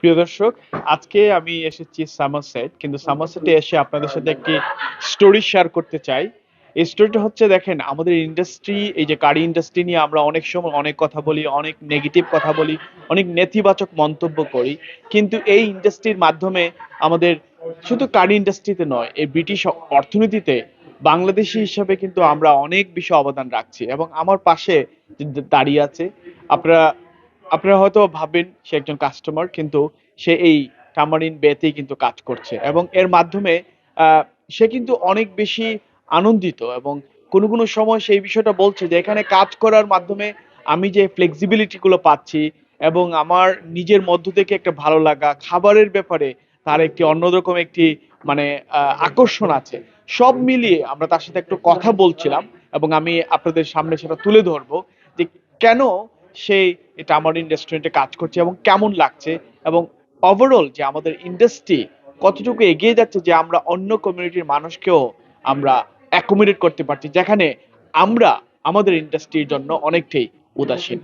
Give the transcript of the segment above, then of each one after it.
প্রিয় দর্শক, আজকে আমি এসেছি সামারসেট, কিন্তু সামারসেটে এসে আপনাদের সাথে একটি স্টোরি শেয়ার করতে চাই। এই স্টোরিটা হচ্ছে, দেখেন, আমাদের ইন্ডাস্ট্রি, এই যে গাড়ি ইন্ডাস্ট্রি নিয়ে আমরা অনেক সময় অনেক কথা বলি, অনেক নেগেটিভ কথা বলি, অনেক নেতিবাচক মন্তব্য করি, কিন্তু এই ইন্ডাস্ট্রির মাধ্যমে আমাদের শুধু গাড়ি ইন্ডাস্ট্রিতে নয়, এই ব্রিটিশ অর্থনীতিতে বাংলাদেশি হিসাবে কিন্তু আমরা অনেক বেশি অবদান রাখছি। এবং আমার পাশে যে দাঁড়িয়ে আছে, আপনারা আপনারা হয়তো ভাববেন সে একজন কাস্টমার, কিন্তু সে এই টামারিন বেতেই কিন্তু কাজ করছে এবং এর মাধ্যমে আহ, সে কিন্তু অনেক বেশি আনন্দিত। এবং কোনো কোনো সময় সেই বিষয়টা বলছে যে এখানে কাজ করার মাধ্যমে আমি যে ফ্লেক্সিবিলিটি গুলো পাচ্ছি এবং আমার নিজের মধ্য থেকে একটা ভালো লাগা, খাবারের ব্যাপারে তার একটি অন্যরকম একটি মানে আকর্ষণ আছে। সব মিলিয়ে আমরা তার সাথে একটু কথা বলছিলাম এবং আমি আপনাদের সামনে সেটা তুলে ধরবো যে কেন সেই টামারিন রেস্টুরেন্টে কাজ করছে এবং কেমন লাগছে, এবং ওভারঅল যে আমাদের ইন্ডাস্ট্রি কতটুকু এগিয়ে যাচ্ছে, যে আমরা অন্য কমিউনিটির মানুষকেও আমরা অ্যাকোমোডেট করতে পারছি, যেখানে আমরা আমাদের ইন্ডাস্ট্রির জন্য অনেকটাই উদাসীন।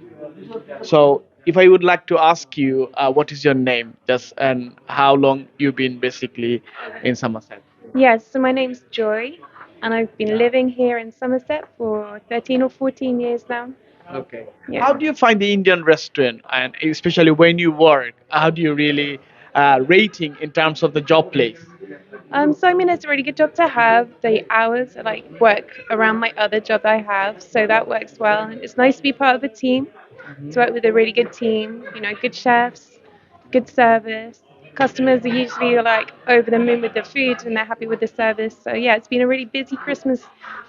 So if I would like to ask you, what is your name, just, and how long you've been basically in Somerset? Yes, so my name's Joy, and I've been living here in Somerset for 13 or 14 years now. Okay. Yeah. How do you find the Indian restaurant, and especially when you work? How do you really rating in terms of the job place? So I mean, it's a really good job to have. The hours are like work around my other job I have, so that works well. And it's nice to be part of a team, to work with a really good team. You know, good chefs, good service. Customers are usually like over the moon with the food and they're happy with the service. So yeah, it's been a really busy Christmas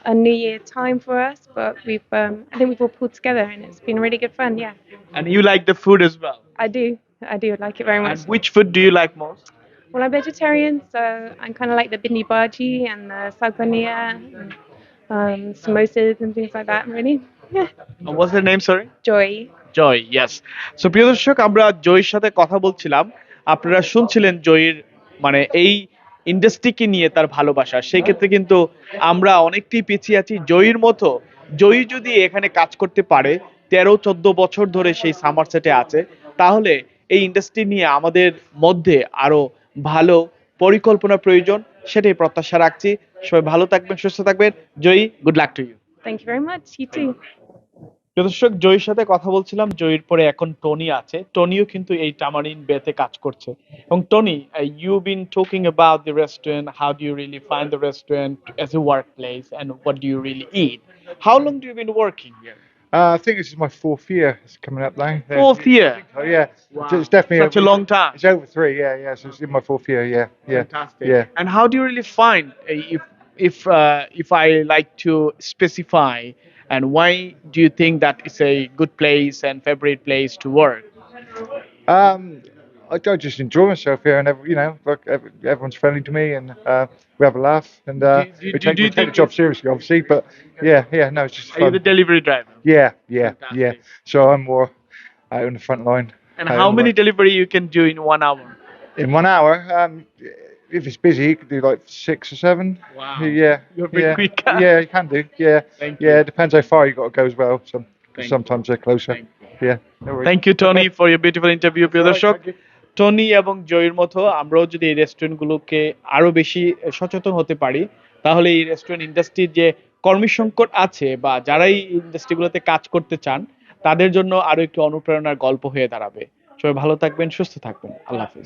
and New Year time for us, but I think we've all pulled together and it's been really good fun. Yeah, And you like the food as well. I do like it very much. And which food do you like most? Well, I'm vegetarian, so I'm kind of like the bindi bhaji and the sagwania and samosas and things like that. Really, yeah. What's the name? Sorry. Joy. Joy, yes. So প্রিয় দর্শক, আমরা জয়ের সাথে কথা বলছিলাম। আপনারা শুনছিলেন জয়ের মানে এই ইন্ডাস্ট্রিকে নিয়ে তার ভালোবাসা। সেই ক্ষেত্রে কিন্তু আমরা অনেকটাই পিছিয়ে আছি জয়ীর মতো। জয়ী যদি এখানে কাজ করতে পারে, 13-14 বছর ধরে সেই সামারসেটে আছে, তাহলে এই ইন্ডাস্ট্রি নিয়ে আমাদের মধ্যে আরো ভালো পরিকল্পনা প্রয়োজন, সেটাই প্রত্যাশা রাখছি। সবাই ভালো থাকবেন, সুস্থ থাকবেন। Joyee, good luck to you. Thank you very much. You too. প্রিয় দর্শক, জয়ীর সাথে কথা বলছিলাম। জয়ীর পরে এখন টনি আছে। টনিও কিন্তু এই টামারিন বেতে কাজ করছে। এবং Tony, you been talking about the restaurant, how do you really find the restaurant as a work place, and what do you really eat? How long do you been working here? I think this is my fourth year. It's coming up now. Yeah. Fourth year. Oh, yeah. Wow. It's definitely Such a long time. It's over 3. Yeah, yeah. So it's in my fourth year. Yeah, yeah. Fantastic. Yeah. And how do you really find, if I like to specify, and why do you think that it's a good place and favorite place to work? I just enjoy myself here, and everyone's friendly to me, and we have a laugh, and we take the job seriously, obviously. But yeah, no, it's just Are you fun. the delivery driver? Yeah, yeah. Fantastic. So I'm more out on the front line. And how many delivery you can do in 1 hour? In 1 hour? If it's busy, you can do like 6 or 7. Wow. Yeah. You're very quick. Yeah, you can do. Yeah. Thank Yeah, you. it depends how far you got to go as well. Thank Sometimes they're closer. Thank Yeah. No worries. Thank you Tony for your beautiful interview. প্রিয় দর্শক, Tony এবং জয়ের মতো আমরাও যদি এই রেস্টুরেন্টগুলোকে আরো বেশি সচেতন হতে পারি, তাহলে এই রেস্টুরেন্ট ইন্ডাস্ট্রির যে কর্মী সংকট আছে বা যারা এই ইন্ডাস্ট্রিগুলোতে কাজ করতে চান, তাদের জন্য আরো একটি অনুপ্রেরণার গল্প হয়ে দাঁড়াবে। সবাই ভালো থাকবেন, সুস্থ থাকবেন। আল্লাহ হাফিজ।